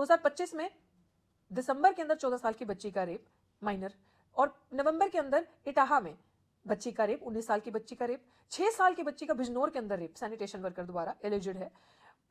2025 में दिसंबर के अंदर 14 साल की बच्ची का रेप माइनर, और नवंबर के अंदर इटाहा में बच्ची का रेप, 19 साल की बच्ची का रेप, 6 साल की बच्ची का बिजनौर के अंदर रेप सैनिटेशन वर्कर द्वारा एलिजिड है।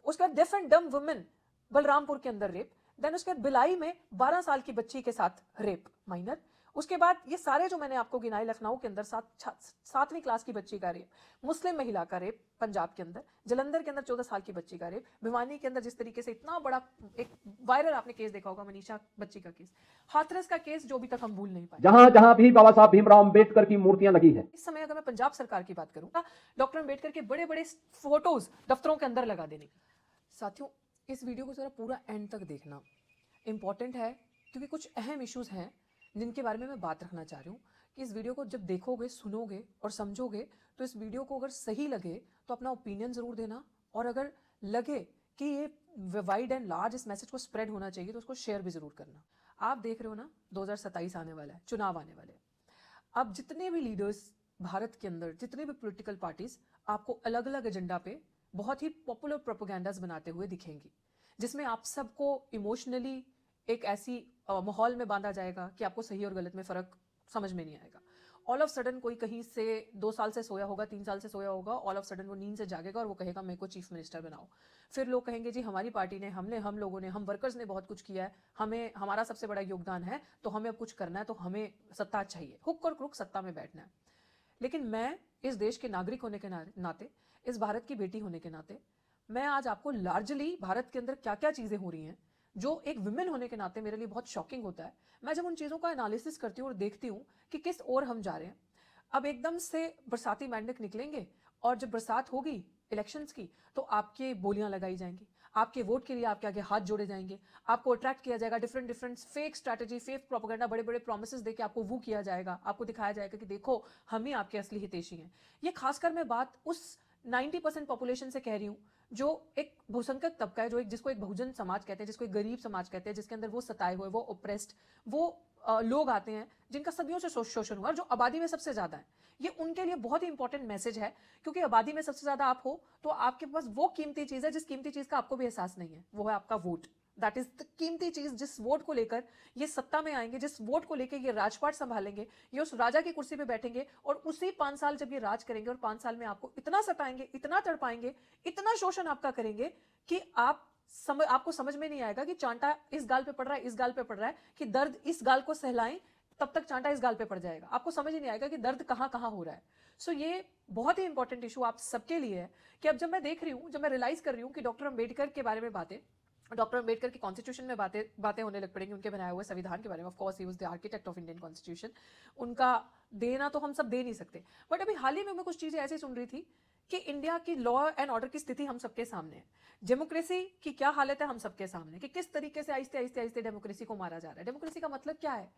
उसके बाद डेफ एंड डम वुमेन बलरामपुर के अंदर रेप, देन उसके बाद बिलाई में 12 साल की बच्ची के साथ रेप माइनर। उसके बाद ये सारे जो मैंने आपको गिनाए, लखनऊ के अंदर 7वीं क्लास की बच्ची का रेप, मुस्लिम महिला का रेप पंजाब के अंदर, जलंधर के अंदर 14 साल की बच्ची का रेप, भिवानी के अंदर जिस तरीके से इतना बड़ा एक वायरल आपने केस देखा होगा मनीषा बच्ची का केस, हाथरस का केस जो अभी तक हम भूल नहीं पाए। जहां जहां भी बाबा साहब भीमराव अंबेडकर की मूर्तियां लगी है, इस समय अगर मैं पंजाब सरकार की बात करूं, डॉक्टर अंबेडकर के बड़े बड़े फोटोज दफ्तरों के अंदर लगा देने। साथियों, इस वीडियो को जरा पूरा एंड तक देखना इंपॉर्टेंट है, क्योंकि कुछ अहम इश्यूज हैं जिनके बारे में मैं बात रखना चाह रही हूँ कि इस वीडियो को जब देखोगे, सुनोगे और समझोगे, तो इस वीडियो को अगर सही लगे तो अपना ओपिनियन जरूर देना, और अगर लगे कि ये वाइड एंड लार्ज इस मैसेज को स्प्रेड होना चाहिए तो उसको शेयर भी जरूर करना। आप देख रहे हो ना, 2027 आने वाला है, चुनाव आने वाले हैं। अब जितने भी लीडर्स भारत के अंदर, जितने भी पॉलिटिकल पार्टीज आपको अलग अलग एजेंडा पे बहुत ही पॉपुलर प्रोपेगेंडास बनाते हुए दिखेंगी, जिसमें आप सबको इमोशनली एक ऐसी माहौल में बांधा जाएगा कि आपको सही और गलत में फर्क समझ में नहीं आएगा। ऑल ऑफ सडन कोई कहीं से 2 साल से सोया होगा, 3 साल से सोया होगा, ऑल ऑफ सडन वो नींद से जागेगा और वो कहेगा मेरे को चीफ मिनिस्टर बनाओ। फिर लोग कहेंगे जी हमारी पार्टी ने, हम लोगों ने, हम वर्कर्स ने बहुत कुछ किया है, हमें हमारा सबसे बड़ा योगदान है, तो हमें अब कुछ करना है, तो हमें सत्ता चाहिए, हुक और क्रुक सत्ता में बैठना है। लेकिन मैं इस देश के नागरिक होने के नाते, इस भारत की बेटी होने के नाते, मैं आज आपको लार्जली भारत के अंदर क्या क्या चीजें हो रही हैं जो एक विमेन होने के नाते मेरे लिए बहुत शॉकिंग होता है। मैं जब उन चीजों का एनालिसिस करती हूँ और देखती हूँ कि किस ओर हम जा रहे हैं। अब एकदम से बरसाती मेंढक निकलेंगे, और जब बरसात होगी इलेक्शंस की, तो आपके बोलियां लगाई जाएंगी, आपके वोट के लिए आपके आगे हाथ जोड़े जाएंगे, आपको अट्रैक्ट किया जाएगा, different fake strategy, fake propaganda, बड़े बड़े प्रोमिसेस देके आपको वो किया जाएगा, आपको दिखाया जाएगा कि देखो हम ही आपके असली हितैषी हैं। ये खासकर मैं बात उस 90% पॉपुलेशन से कह रही हूँ जो एक बहुसंख्यक तबका है, जो जिसको एक बहुजन समाज कहते हैं, जिसको एक गरीब समाज कहते हैं, जिसके अंदर वो सताए हुए, वो ओप्रेस्ड, वो लोग आते हैं जिनका सदियों से शोषण हुआ, और जो आबादी में सबसे ज्यादा है। ये उनके लिए बहुत ही इंपॉर्टेंट मैसेज है, क्योंकि आबादी में सबसे ज्यादा आप हो तो आपके पास वो कीमती चीज है जिस कीमती चीज का आपको भी एहसास नहीं है, वो है आपका वोट। दैट इज द कीमती चीज, जिस वोट को लेकर ये सत्ता में आएंगे, जिस वोट को लेकर ये राजपाट संभालेंगे, ये उस राजा की कुर्सी पे बैठेंगे, और उसी 5 साल जब ये राज करेंगे, और 5 साल में आपको इतना सताएंगे, इतना तड़पाएंगे, इतना शोषण आपका करेंगे कि आपको समझ में नहीं आएगा कि चांटा इस गाल पे पड़ रहा है, इस गाल पे पड़ रहा है, कि दर्द इस गाल को सहलाएं तब तक चांटा इस गाल पे पड़ जाएगा, आपको समझ ही नहीं आएगा कि दर्द कहां कहां हो रहा है। सो ये बहुत ही इंपॉर्टेंट इशू आप सबके लिए है कि अब जब मैं देख रही हूं, जब मैं रियलाइज कर रही हूं कि डॉक्टर अंबेडकर के बारे में बातें, डॉक्टर अंबेडकर की कॉन्स्टिट्यूशन में बातें होने लग पड़ेंगी, उनके बनाए हुए संविधान के बारे में। Of course he was the architect of Indian constitution, उनका देना तो हम सब दे नहीं सकते। बट अभी हाल ही में मैं कुछ चीजें ऐसी सुन रही थी कि इंडिया की लॉ एंड ऑर्डर की स्थिति हम सबके सामने है, डेमोक्रेसी की क्या हालत है हम सबके सामने, कि किस तरीके से आहिस्ते आहिस्ते आहिस्ते डेमोक्रेसी को मारा जा रहा है। डेमोक्रेसी का मतलब क्या है?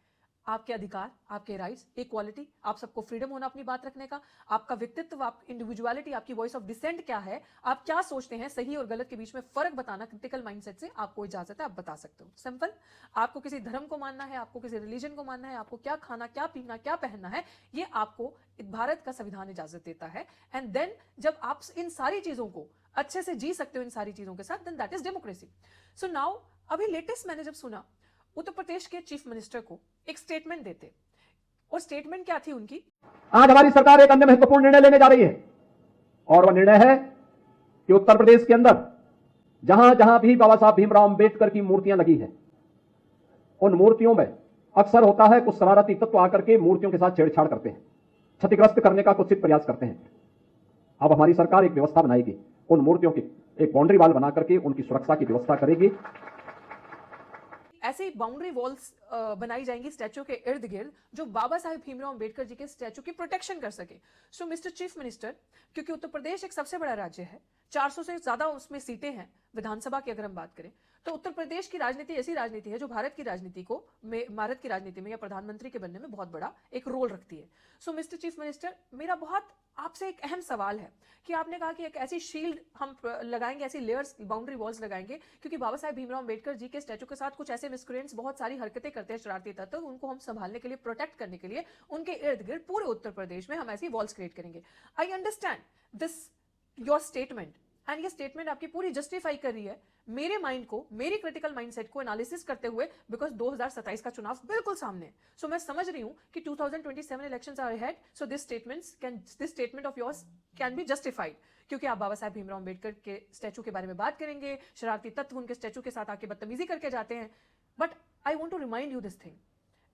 आपके अधिकार, आपके राइट्स, इक्वालिटी, आप सबको फ्रीडम होना अपनी बात रखने का, आपका व्यक्तित्व, आप इंडिविजुअलिटी, आपकी वॉइस ऑफ डिसेंट क्या है, आप क्या सोचते हैं, सही और गलत के बीच में फर्क बताना, क्रिटिकल माइंडसेट से आपको इजाजत है, आप बता सकते हो। सिंपल। आपको किसी धर्म को मानना है, आपको किसी रिलीजन को मानना है, आपको क्या खाना, क्या पीना, क्या पहनना है, ये आपको भारत का संविधान इजाजत देता है। एंड देन जब आप इन सारी चीजों को अच्छे से जी सकते हो, इन सारी चीजों के साथ, then that is democracy. So now अभी लेटेस्ट मैंने जब सुना उत्तर प्रदेश के चीफ मिनिस्टर को एक स्टेटमेंट देते, और स्टेटमेंट क्या थी उनकी? आज हमारी सरकार एक अन्य महत्वपूर्ण निर्णय लेने जा रही है, और वह निर्णय है कि उत्तर प्रदेश के अंदर जहां जहां भी बाबा साहब भीमराव अंबेडकर की मूर्तियां लगी है, उन मूर्तियों में अक्सर होता है कुछ शरारती तत्व आकर के मूर्तियों के साथ छेड़छाड़ करते हैं, क्षतिग्रस्त करने का कुछ प्रयास करते हैं। अब हमारी सरकार एक व्यवस्था बनाएगी, उन मूर्तियों की एक बाउंड्री वाल बना करके उनकी सुरक्षा की व्यवस्था करेगी। ऐसी बाउंड्री वॉल्स बनाई जाएंगी स्टैचू के इर्द गिर्द, जो बाबा साहेब भीमराव अंबेडकर जी के स्टैचू की प्रोटेक्शन कर सके। सो मिस्टर चीफ मिनिस्टर, क्योंकि उत्तर प्रदेश एक सबसे बड़ा राज्य है, 400 से ज्यादा उसमें सीटें हैं विधानसभा की अगर हम बात करें, तो उत्तर प्रदेश की राजनीति ऐसी राजनीति है जो भारत की राजनीति में या प्रधानमंत्री के बनने में बहुत बड़ा एक रोल रखती है। सो मिस्टर चीफ मिनिस्टर, मेरा बहुत आपसे एक अहम सवाल है कि आपने कहा कि एक ऐसी शील्ड हम लगाएंगे, ऐसी लेयर्स, बाउंड्री वॉल्स लगाएंगे, क्योंकि बाबा साहेब भीमराव अंबेडकर जी के स्टैचू के साथ कुछ ऐसे मिसक्रेंट्स बहुत सारी हरकतें करते हैं, शरारती तत्व, उनको हम संभालने के लिए, प्रोटेक्ट करने के लिए, उनके इर्द गिर्द पूरे उत्तर प्रदेश में हम ऐसी वॉल्स क्रिएट करेंगे। I understand this your statement, and ये स्टेटमेंट आपकी पूरी जस्टिफाई कर रही है मेरे माइंड को, मेरी क्रिटिकल माइंडसेट को एनालिसिस करते हुए, बिकॉज 2027 का चुनाव बिल्कुल सामने है. सो मैं समझ रही हूं कि 2027 elections are ahead, so this statement of yours can be justified, क्योंकि आप बाबा साहब भीमराव अम्बेडकर के स्टैचू के बारे में बात करेंगे, शरारती तत्व उनके स्टैचू के साथ आके बदतमीजी करके जाते हैं. But I want to remind you this thing,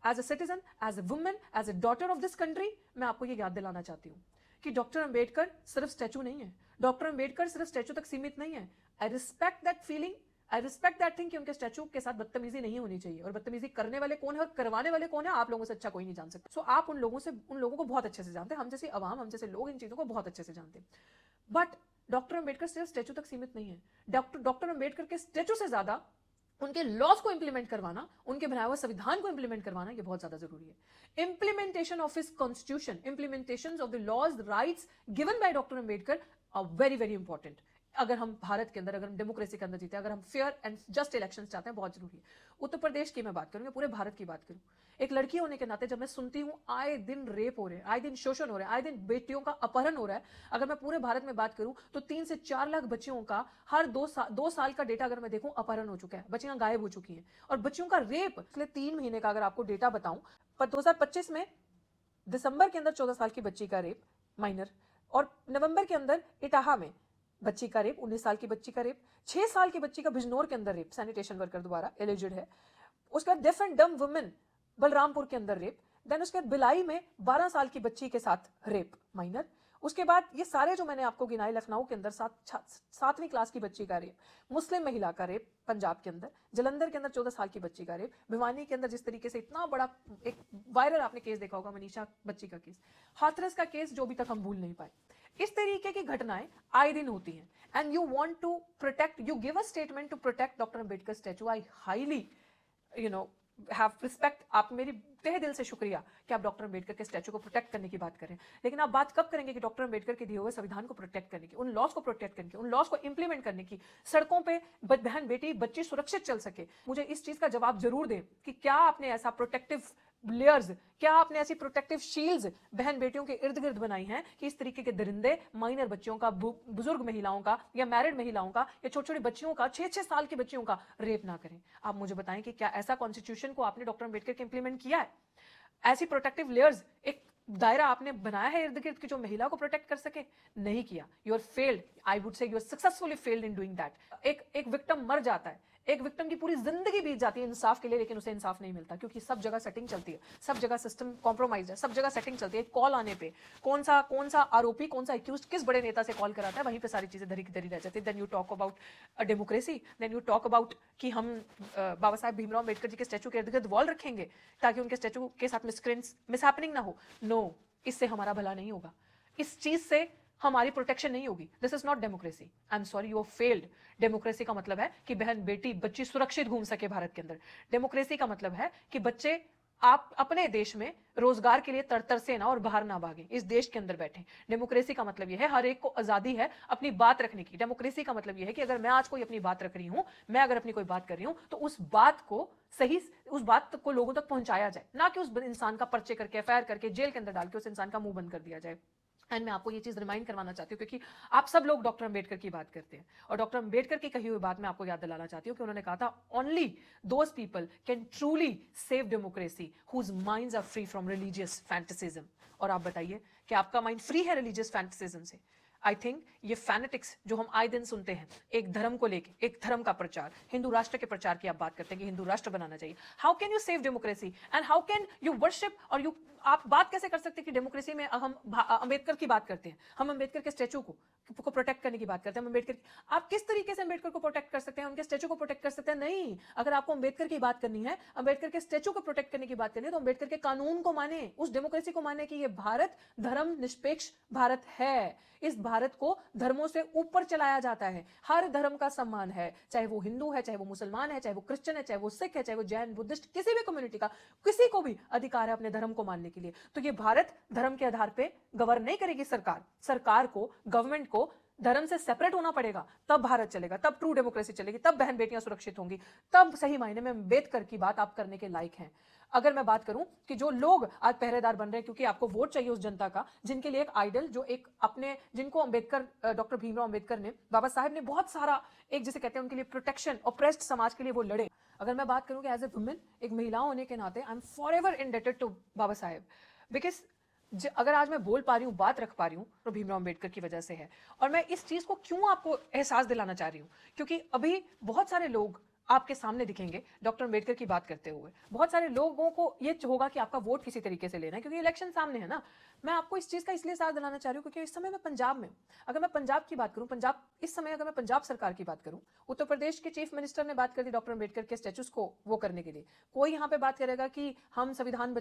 as a citizen, as a woman, as a daughter of this country, मैं आपको ये याद दिलाना चाहती हूँ कि डॉक्टर अंबेडकर सिर्फ स्टैचू नहीं है. डॉक्टर अंबेडकर सिर्फ स्टैचू तक सीमित नहीं है. I respect that feeling, I respect that thing कि उनके स्टैचू के साथ बदतमीजी नहीं होनी चाहिए, और बदतमीजी करने वाले कौन है और करवाने वाले कौन है आप लोगों से अच्छा कोई नहीं जान सकता. सो आप उन लोगों को बहुत अच्छे से जानते हैं, हम जैसे अवाम, हम जैसे लोग इन चीजों को बहुत अच्छे से जानते हैं. बट डॉक्टर अंबेडकर सिर्फ स्टैचू तक सीमित नहीं है. डॉक्टर अंबेडकर के स्टैचू से ज्यादा उनके लॉज को इंप्लीमेंट करवाना, उनके बनाए हुए संविधान को इंप्लीमेंट करवाना, ये बहुत ज्यादा जरूरी है. Implementation of his constitution, implementation of the laws, rights given by doctor Ambedkar are very very important. अगर हम भारत के अंदर, अगर हम डेमोक्रेसी के अंदर जीते, अगर हम फेयर एंड जस्ट इलेक्शंस चाहते हैं, बहुत जरूरी है. उत्तर प्रदेश की मैं बात करूं या पूरे भारत की बात करूं, एक लड़की होने के नाते जब मैं सुनती हूं आए दिन रेप हो रहे हैं, आए दिन शोषण हो रहा है, आए दिन बेटियों का अपहरण हो रहा है. अगर मैं पूरे भारत में बात करूं तो 3 से 4 लाख बच्चियों का हर 2 साल का डेटा अगर मैं देखूं अपहरण हो चुका है, बच्चियां गायब हो चुकी हैं. और बच्चियों का रेप पिछले 3 महीने का अगर आपको डेटा बताऊं, पर 2025 में दिसंबर के अंदर 14 साल की बच्ची का रेप माइनर, और नवंबर के अंदर इटाहा में बच्ची का रेप, 19 साल की बच्ची का रेप, 6 साल की बच्ची का बिजनौर के अंदर रेप सैनिटेशन वर्कर द्वारा एलिजिड है. उसके बाद डेफ एंड डम वुमेन बलरामपुर के अंदर रेप. देन उसके बाद बिलाई में 12 साल की बच्ची के साथ रेप माइनर. उसके बाद ये सारे जो मैंने आपको गिनाए, लखनऊ के अंदर 7वीं क्लास की बच्ची का रेप, मुस्लिम महिला का रेप पंजाब के अंदर, जलंधर के अंदर 14 साल की बच्ची का रेप, भिवानी के अंदर जिस तरीके से इतना बड़ा एक वायरल आपने केस देखा होगा, मनीषा बच्ची का केस, हाथरस का केस जो अभी तक हम भूल नहीं पाए. इस तरीके की घटनाएं आए दिन होती हैं. And you want to protect, you give a statement to protect doctor Ambedkar statue. I highly have respect. आप मेरी तहे दिल से शुक्रिया कि आप डॉक्टर अंबेडकर के स्टैचू को प्रोटेक्ट करने की बात करें. लेकिन आप बात कब करेंगे कि डॉक्टर अंबेडकर के दिए हुए संविधान को प्रोटेक्ट करने की, उन लॉज को प्रोटेक्ट करने की, उन लॉज को इंप्लीमेंट करने की, सड़कों पे बहन बेटी बच्चे सुरक्षित चल सके. मुझे इस चीज का जवाब जरूर दें कि क्या आपने ऐसा प्रोटेक्टिव लेयर्स, क्या आपने ऐसी प्रोटेक्टिव शील्ड्स बहन बेटियों के इर्द गिर्द बनाई हैं कि इस तरीके के दरिंदे माइनर बच्चियों का, बुजुर्ग महिलाओं का, या मैरिड महिलाओं का, या छोटी छोटी बच्चियों का, 6-6 साल की बच्चियों का रेप ना करें. आप मुझे बताएं कि क्या ऐसा कॉन्स्टिट्यूशन को आपने डॉक्टर अंबेडकर के इंप्लीमेंट किया है? ऐसी प्रोटेक्टिव लेयर्स, एक दायरा आपने बनाया है इर्द गिर्द की जो महिला को प्रोटेक्ट कर सके? नहीं किया. You are failed, I would say you are successfully failed in doing that. एक विक्टिम मर जाता है, एक विक्टिम की पूरी जिंदगी बीत जाती है इंसाफ के लिए, लेकिन उसे इंसाफ नहीं मिलता, क्योंकि सब जगह सेटिंग चलती है, सब जगह सिस्टम कॉम्प्रोमाइज है, सब जगह सेटिंग चलती है. कॉल आने पे कौन सा आरोपी, कौन सा एक्यूज किस बड़े नेता से कॉल कराता है, वहीं पे सारी चीजें धरी की धरी रह जाती है. Then you talk about democracy, then you talk about कि हम बाबा साहब भीमराव अम्बेडकर जी के स्टैचू के इर्द गिर्द वॉल रखेंगे ताकि उनके स्टैचू के साथ मिसहैपनिंग ना हो. नो, इससे हमारा भला नहीं होगा, इस चीज से हमारी प्रोटेक्शन नहीं होगी. This is not democracy. I am sorry, you are failed. Democracy का मतलब है कि बहन बेटी बच्ची सुरक्षित घूम सके भारत के अंदर. डेमोक्रेसी का मतलब है कि बच्चे आप अपने देश में रोजगार के लिए तरतर से ना और बाहर ना भागे, इस देश के अंदर बैठे. डेमोक्रेसी का मतलब यह है हर एक को आजादी है अपनी बात रखने की. डेमोक्रेसी का मतलब यह है कि अगर मैं आज कोई अपनी बात रख रही हूं, मैं अगर अपनी कोई बात कर रही हूं, तो उस बात को लोगों तक पहुंचाया जाए, ना कि उस इंसान का पर्चे करके, एफआईआर करके, जेल के अंदर डाल के उस इंसान का मुंह बंद कर दिया जाए. एंड मैं आपको ये चीज रिमाइंड करवाना चाहती हूँ, क्योंकि आप सब लोग डॉक्टर अंबेडकर की बात करते हैं, और डॉक्टर अंबेडकर की कही हुई बात मैं आपको याद दिलाना चाहती हूँ कि उन्होंने कहा था, only those people can truly save democracy whose minds are free from religious fantasism. और आप बताइए कि आपका माइंड फ्री है रिलीजियस फैंटेसिज्म से? आई थिंक ये फैनेटिक्स जो हम आए दिन सुनते हैं, एक धर्म को लेके, एक धर्म का प्रचार, हिंदू राष्ट्र के प्रचार की आप बात करते हैं कि हिंदू राष्ट्र बनाना चाहिए. How can you save democracy and how can you worship, और यू आप बात कैसे कर सकते हैं कि डेमोक्रेसी में हम अंबेडकर की बात करते हैं, हम अंबेडकर के स्टैचू को प्रोटेक्ट करने की बात करते हैं, हम अंबेडकर, आप किस तरीके से अंबेडकर को प्रोटेक्ट कर सकते हैं, उनके स्टैचू को प्रोटेक्ट कर सकते हैं? नहीं. अगर आपको अंबेडकर की बात करनी है, अंबेडकर के स्टैचू को प्रोटेक्ट करने की बात करनी है, तो अंबेडकर के कानून को माने, उस डेमोक्रेसी को माने कि ये भारत धर्म निष्पेक्ष भारत है. इस भारत को धर्मों से ऊपर चलाया जाता है, हर धर्म का सम्मान है, चाहे वो हिंदू है, चाहे वो मुसलमान है, चाहे वो क्रिश्चियन है, चाहे वो सिख है, चाहे वो जैन बुद्धिस्ट, किसी भी कम्युनिटी का, किसी को भी अधिकार है अपने धर्म को मानने के लिए. तो ये भारत धर्म के आधार पे गवर्न नहीं करेगी. सरकार को, गवर्नमेंट को धर्म से सेपरेट होना पड़ेगा, तब भारत चलेगा, तब ट्रू डेमोक्रेसी चलेगी, तब बहन बेटियां सुरक्षित होंगी, तब सही मायने में अम्बेडकर की बात आप करने के लायक हैं. अगर मैं बात करूं कि जो लोग आज पहरेदार बन रहे हैं क्योंकि आपको वोट चाहिए उस जनता का, जिनके लिए एक आइडल, जो एक अपने, जिनको अंबेडकर, डॉक्टर भीमराव अंबेडकर ने, बाबा साहेब ने बहुत सारा, एक जिसे कहते हैं उनके लिए प्रोटेक्शन, ऑप्रेस्ड समाज के लिए वो लड़े। अगर मैं बात करूं कि एज ए वुमेन, एक महिला होने के नाते, I am forever indebted to Baba Saheb, because अगर आज मैं बोल पा रही हूँ, बात रख पा रही हूँ, तो भीमराव अंबेडकर की वजह से है। और मैं इस चीज को क्यों आपको एहसास दिलाना चाह रही हूँ, क्योंकि अभी बहुत सारे लोग आपके सामने दिखेंगे डॉक्टर अंबेडकर की बात करते हुए। बहुत सारे लोगों को ये होगा कि आपका वोट किसी तरीके से लेना है, क्योंकि इलेक्शन सामने है ना। मैं आपको इस चीज का इसलिए साथ दिलाना चाह रही हूँ क्योंकि इस समय मैं पंजाब में हूँ। अगर मैं पंजाब की बात करूँ, पंजाब इस समय, अगर मैं पंजाब सरकार की बात करूँ, उत्तर प्रदेश के चीफ मिनिस्टर ने बात कर दी डॉक्टर अंबेडकर के स्टैचूज को वो करने के लिए। कोई यहाँ पे बात करेगा कि हम संविधान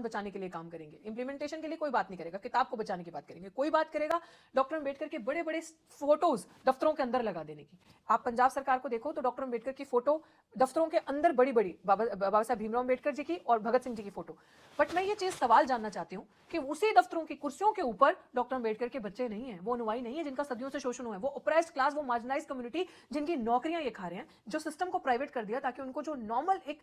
बचाने के लिए काम करेंगे, इंप्लीमेंटेशन के लिए कोई बात नहीं करेगा, किताब को बचाने की बात करेंगे। कोई बात करेगा डॉक्टर अंबेडकर के बड़े बड़े फोटोज दफ्तरों के अंदर लगा देने की। आप पंजाब सरकार को देखो तो डॉक्टर अंबेडकर की फोटो दफ्तरों के अंदर बड़ी बड़ी, बाबा साहब भीमराव अंबेडकर जी की और भगत सिंह जी की फोटो। बट मैं ये चीज सवाल जानना चाहती हूँ कि उसी दफ्तरों की कुर्सियों के ऊपर डॉक्टर अंबेडकर के बच्चे नहीं है, वो अनुयायी नहीं है, जिनका सदियों से शोषण हुआ है, वो ऑप्रेस्ड क्लास, वो मार्जिनाइज्ड कम्युनिटी, जिनकी नौकरियां ये खा रहे हैं, जो सिस्टम को प्राइवेट कर दिया ताकि उनको जो नॉर्मल एक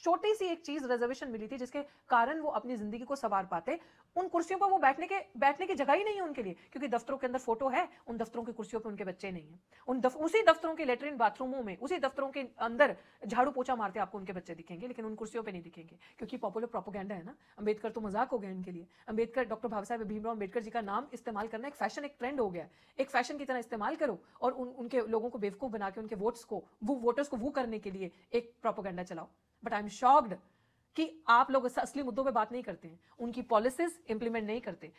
छोटी सी एक चीज रिजर्वेशन मिली थी जिसके कारण वो अपनी जिंदगी को सवार पाते, उन कुर्सियों पर वो बैठने की जगह ही नहीं है उनके लिए, क्योंकि दफ्तरों के अंदर फोटो है, उन दफ्तरों की कुर्सियों पर उनके बच्चे नहीं है। उसी दफ्तरों के लेटरिन बाथरूमों में, उसी दफ्तरों के अंदर झाड़ू पोछा मारते आपको उनके बच्चे दिखेंगे, लेकिन उन कुर्सियों पे नहीं दिखेंगे, क्योंकि पॉपुलर प्रोपेगेंडा है ना। अंबेडकर तो मजाक हो गया इनके लिए। अंबेडकर, डॉक्टर बाबा साहेब भीमराव अंबेडकर जी का नाम इस्तेमाल करना एक फैशन, एक ट्रेंड हो गया है। एक फैशन की तरह इस्तेमाल करो और उनके लोगों को बेवकूफ बना के उनके वोटर्स को वो करने के लिए एक प्रोपेगेंडा चलाओ। बट आई एम शॉक्ड कि आप लोग असली मुद्दों पे बात नहीं करते हैं, उनकी पॉलिसीज इंप्लीमेंट नहीं करते।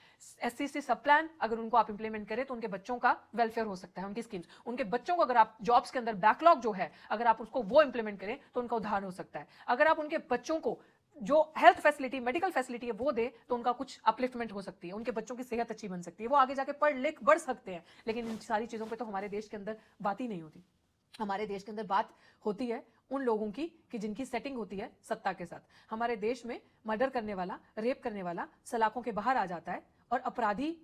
एससीसी सब प्लान अगर उनको आप इंप्लीमेंट करें तो उनके बच्चों का वेलफेयर हो सकता है, उनकी स्कीम्स, उनके बच्चों को अगर आप जॉब्स के अंदर बैकलॉग जो है, अगर आप उसको वो इंप्लीमेंट करें तो उनका उद्धार हो सकता है। अगर आप उनके बच्चों को जो हेल्थ फैसिलिटी, मेडिकल फैसिलिटी है वो दे तो उनका कुछ अपलिफ्टमेंट हो सकती है, उनके बच्चों की सेहत अच्छी बन सकती है, वो आगे जाके पढ़ लिख बढ़ सकते हैं। लेकिन इन सारी चीजों पे तो हमारे देश के अंदर बात ही नहीं होती। हमारे देश के अंदर बात होती है उन लोगों की कि जिनकी सेटिंग होती है सत्ता के साथ। हमारे देश में मर्डर करने वाला, रेप करने वाला सलाखों के बाहर आ जाता है, और अपराधी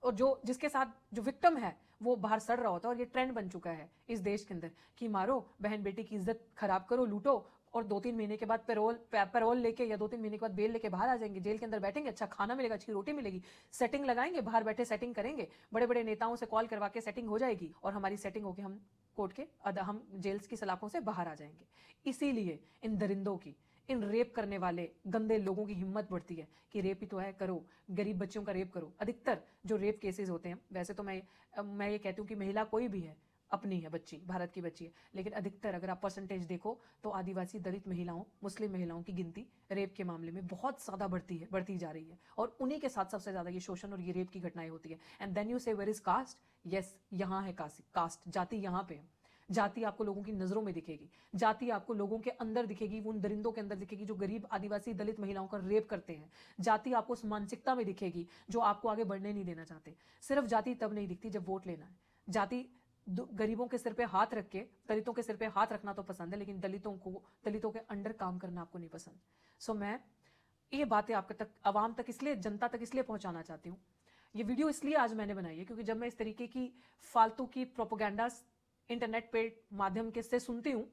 और जो जिसके साथ जो विक्टिम है वो बाहर सड़ रहा होता है। और ये ट्रेंड बन चुका है इस देश के अंदर कि मारो, बहन बेटी की इज्जत खराब करो, लूटो, और 2-3 महीने के बाद पैरोल लेके या 2-3 महीने के बाद बेल लेके बाहर आ जाएंगे, जेल के अंदर बैठेंगे, अच्छा खाना मिलेगा, अच्छी रोटी मिलेगी, सेटिंग लगाएंगे, बाहर बैठे सेटिंग करेंगे, बड़े बड़े नेताओं से कॉल करवा के सेटिंग हो जाएगी, और हमारी सेटिंग होगी, हम कोर्ट के हम जेल्स की सलाखों से बाहर आ जाएंगे। इसीलिए इन दरिंदों की, इन रेप करने वाले गंदे लोगों की हिम्मत बढ़ती है कि रेप ही तो है, करो, गरीब बच्चों का रेप करो। अधिकतर जो रेप केसेस होते हैं, वैसे तो मैं ये कहती हूँ कि महिला कोई भी है, अपनी है बच्ची, भारत की बच्ची है, लेकिन अधिकतर अगर आप परसेंटेज देखो तो आदिवासी, दलित महिलाओं, मुस्लिम महिलाओं की गिनती रेप के मामले में बहुत ज्यादा बढ़ती जा रही है, और उन्हीं के साथ सबसे ज्यादा ये शोषण और ये रेप की घटनाएं होती है। एंड देन यू से वेयर इज कास्ट, यस, यहाँ है कास्ट, जाति यहाँ पे है। जाति आपको लोगों की नजरों में दिखेगी, जाति आपको लोगों के अंदर दिखेगी, उन दरिंदों के अंदर दिखेगी जो गरीब आदिवासी दलित महिलाओं का रेप करते हैं। जाति आपको उस मानसिकता में दिखेगी जो आपको आगे बढ़ने नहीं देना चाहते। सिर्फ जाति तब नहीं दिखती जब वोट लेना है। जाति गरीबों के सिर पे हाथ रख के, दलितों के सिर पे हाथ रखना तो पसंद है, लेकिन दलितों के अंडर काम करना आपको नहीं पसंद। सो मैं ये बातें आपके तक, आवाम तक, इसलिए, जनता तक इसलिए पहुंचाना चाहती हूँ। ये वीडियो इसलिए आज मैंने बनाई है क्योंकि जब मैं इस तरीके की फालतू की प्रोपोगेंडा इंटरनेट पे माध्यम के से सुनती हूँ,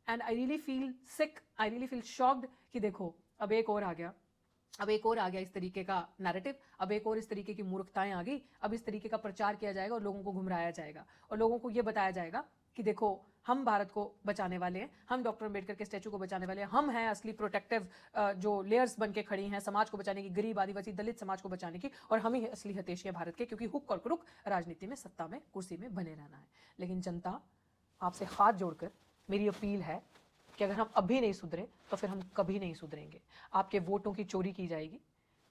and I really feel sick, I really feel shocked कि देखो अब एक और आ गया इस तरीके का नैरेटिव, अब एक और इस तरीके की मूर्खताएं आ गई, अब इस तरीके का प्रचार किया जाएगा और लोगों को घुमराया जाएगा और लोगों को यह बताया जाएगा कि देखो हम भारत को बचाने वाले हैं, हम डॉक्टर अंबेडकर के स्टैचू को बचाने वाले हैं, हम हैं असली प्रोटेक्टिव जो लेयर्स बन के खड़ी हैं समाज को बचाने की, गरीब आदिवासी दलित समाज को बचाने की, और हम ही असली हितैषी हैं भारत के, क्योंकि हुक और क्रुक राजनीति में, सत्ता में, कुर्सी में बने रहना है। लेकिन जनता, आपसे हाथ जोड़कर मेरी अपील है कि अगर हम अभी नहीं सुधरे तो फिर हम कभी नहीं सुधरेंगे। आपके वोटों की चोरी की जाएगी,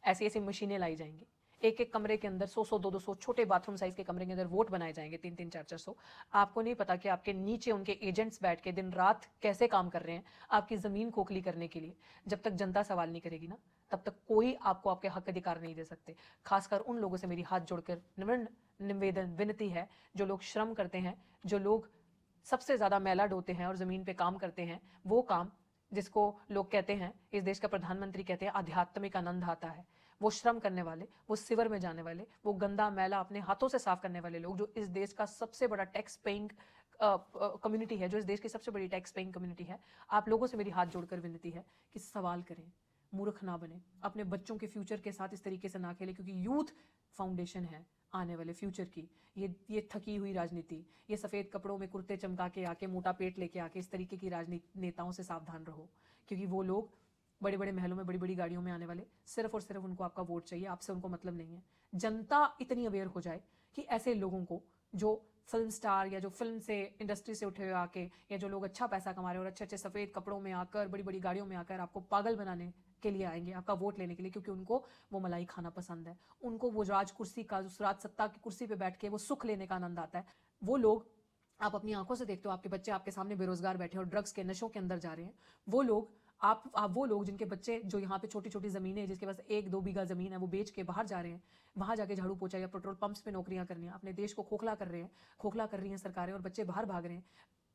ऐसी ऐसी मशीनें लाई जाएंगी, एक एक कमरे के अंदर 100-100, 200-200 छोटे बाथरूम साइज के कमरे के अंदर वोट बनाए जाएंगे, 3-3, 4-400। आपको नहीं पता कि आपके नीचे उनके एजेंट्स बैठ के दिन रात कैसे काम कर रहे हैं आपकी जमीन खोखली करने के लिए। जब तक जनता सवाल नहीं करेगी ना, तब तक कोई आपको आपके हक अधिकार नहीं दे सकते। खासकर उन लोगों से मेरी हाथ जोड़कर निवेदन, विनती है, जो लोग श्रम करते हैं, जो लोग सबसे ज्यादा मैला ढोते हैं और जमीन पे काम करते हैं, वो काम जिसको लोग कहते हैं, इस देश का प्रधानमंत्री कहते हैं, आध्यात्मिक आनंद आता है। वो श्रम करने वाले, वो सिवर में जाने वाले, वो गंदा मैला अपने हाथों से साफ करने वाले लोग, जो इस देश का सबसे बड़ा टैक्स पेइंग कम्युनिटी है, जो इस देश की सबसे बड़ी टैक्स पेइंग कम्युनिटी है, आप लोगों से मेरी हाथ जोड़कर विनती है कि सवाल करें, मूर्ख ना बने, अपने बच्चों के फ्यूचर के साथ इस तरीके से ना खेले, क्योंकि यूथ फाउंडेशन है आने वाले फ्यूचर की। ये थकी हुई राजनीति, ये सफ़ेद कपड़ों में कुर्ते चमका के आके, मोटा पेट लेके आके, इस तरीके की राजनीति नेताओं से सावधान रहो, क्योंकि वो लोग बड़े बड़े महलों में, बड़ी बड़ी गाड़ियों में आने वाले, सिर्फ और सिर्फ उनको आपका वोट चाहिए, आपसे उनको मतलब नहीं है। जनता इतनी अवेयर हो जाए कि ऐसे लोगों को, जो फिल्म स्टार या जो फिल्म से इंडस्ट्री से उठे हुए आके, या जो लोग अच्छा पैसा कमा रहे हैं और अच्छे अच्छे सफ़ेद कपड़ों में आकर, बड़ी बड़ी गाड़ियों में आकर आपको पागल बनाने के लिए आएंगे, आपका वोट लेने के लिए, क्योंकि उनको वो मलाई खाना पसंद है, उनको वो राज कुर्सी का, उस राज सत्ता की कुर्सी पे बैठ के वो सुख लेने का आनंद आता है। वो लोग, आप अपनी आंखों से देखते हो, आपके बच्चे आपके सामने बेरोजगार बैठे और ड्रग्स के नशों के अंदर जा रहे हैं। वो लोग, आप वो लोग जिनके बच्चे, जो यहाँ पे छोटी छोटी ज़मीनें, जिसके पास 1-2 बीघा ज़मीन है, वो बेच के बाहर जा रहे हैं, वहाँ जाके झाड़ू पोछा या पेट्रोल पंप्स पे नौकरियां करनी है, अपने देश को खोखला कर रहे हैं, खोखला कर रही हैं सरकारें, और बच्चे बाहर भाग रहे हैं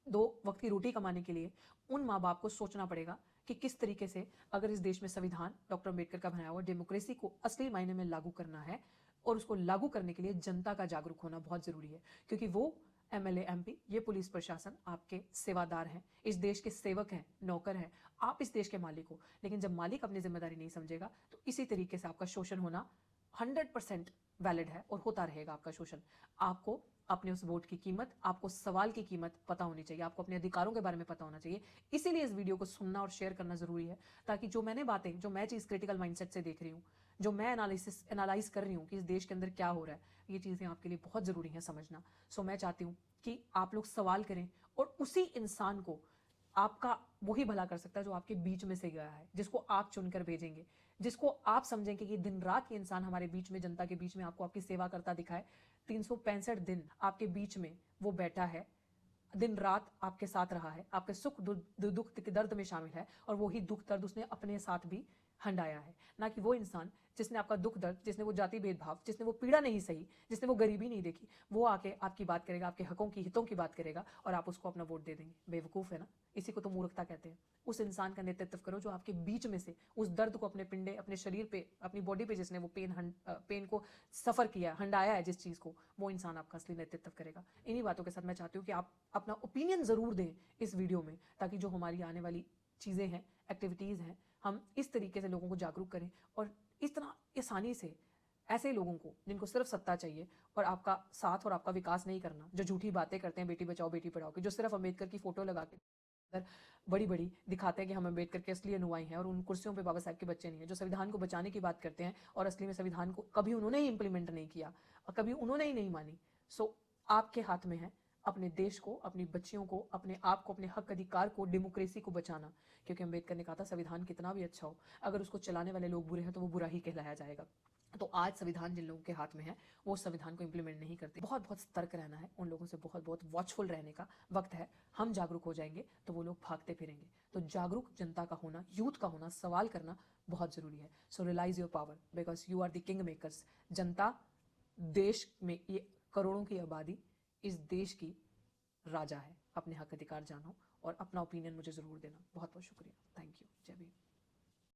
2 वक्त की रोटी कमाने के लिए। उन माँ बाप को सोचना पड़ेगा कि किस तरीके से, अगर इस देश में संविधान डॉक्टर अम्बेडकर का बनाया हुआ डेमोक्रेसी को असली मायने में लागू करना है, और उसको लागू करने के लिए जनता का जागरूक होना बहुत ज़रूरी है, क्योंकि वो एमएलए, एमपी, ये पुलिस प्रशासन आपके सेवादार हैं, इस देश के सेवक हैं, नौकर हैं, आप इस देश के मालिक हो। लेकिन जब मालिक अपनी जिम्मेदारी नहीं समझेगा, तो इसी तरीके से आपका शोषण होना 100% वैलिड है और होता रहेगा आपका शोषण। आपको अपने उस वोट की कीमत, आपको सवाल की कीमत पता होनी चाहिए, आपको अपने अधिकारों के बारे में पता होना चाहिए। इसीलिए इस वीडियो को सुनना और शेयर करना जरूरी है, ताकि जो मैंने बातें, जो मैं चीज़ क्रिटिकल माइंडसेट से देख रही हूँ, जो मैं एनालाइज कर रही हूँ कि इस देश के अंदर क्या हो रहा है, ये चीज़ें आपके लिए बहुत ज़रूरी है समझना। सो मैं चाहती हूँ कि आप लोग सवाल करें, और उसी इंसान को आपका वही भला कर सकता है जो आपके बीच में से गया है, जिसको आप चुनकर भेजेंगे, जिसको आप समझेंगे कि दिन रात ये इंसान हमारे बीच में, जनता के बीच में आपको आपकी सेवा करता दिखाए। 365 दिन आपके बीच में वो बैठा है, दिन रात आपके साथ रहा है, आपके सुख दुख के दर्द में शामिल है, और वही दुख दर्द उसने अपने साथ भी हंडाया है। ना कि वो इंसान जिसने आपका दुख दर्द, जिसने वो जाति भेदभाव, जिसने वो पीड़ा नहीं सही, जिसने वो गरीबी नहीं देखी, वो आके आपकी बात करेगा, आपके हकों की, हितों की बात करेगा, और आप उसको अपना वोट दे देंगे। बेवकूफ़ है ना, इसी को तो मूर्खता कहते हैं। उस इंसान का नेतृत्व करो जो आपके बीच में से उस दर्द को अपने पिंडे, अपने शरीर पे, अपनी बॉडी पे, जिसने वो पेन को सफ़र किया, हंडाया है जिस चीज़ को, वो इंसान आपका असली नेतृत्व करेगा। इन्हीं बातों के साथ मैं चाहती हूँ कि आप अपना ओपिनियन ज़रूर दें इस वीडियो में, ताकि जो हमारी आने वाली चीज़ें हैं, एक्टिविटीज़ हैं, हम इस तरीके से लोगों को जागरूक करें, और इस तरह आसानी से ऐसे लोगों को, जिनको सिर्फ सत्ता चाहिए और आपका साथ और आपका विकास नहीं करना, जो झूठी बातें करते हैं बेटी बचाओ बेटी पढ़ाओ की, जो सिर्फ अम्बेडकर की फोटो लगा के बड़ी बड़ी दिखाते हैं कि हम अम्बेडकर के असली अनुयायी हैं, और उन कुर्सियों पे बाबा साहब के बच्चे नहीं हैं, जो संविधान को बचाने की बात करते हैं और असली में संविधान को कभी उन्होंने ही इंप्लीमेंट नहीं किया और कभी उन्होंने ही नहीं मानी। सो आपके हाथ में है अपने देश को, अपनी बच्चियों को, अपने आप को, अपने हक अधिकार को, डेमोक्रेसी को बचाना, क्योंकि अम्बेडकर ने कहा था संविधान कितना भी अच्छा हो, अगर उसको चलाने वाले लोग बुरे हैं तो वो बुरा ही कहलाया जाएगा। तो आज संविधान जिन लोगों के हाथ में है, वो संविधान को इंप्लीमेंट नहीं करते। बहुत बहुत सतर्क रहना है, उन लोगों से बहुत बहुत वॉचफुल रहने का वक्त है। हम जागरूक हो जाएंगे तो वो लोग भागते फिरेंगे। तो जागरूक जनता का होना, यूथ का होना, सवाल करना बहुत जरूरी है। So realise your power, because you are the king makers. जनता, देश में ये करोड़ों की आबादी इस देश की राजा है। अपने हक अधिकार जानो और अपना ओपिनियन मुझे जरूर देना। बहुत बहुत शुक्रिया। Thank you. जय भीम।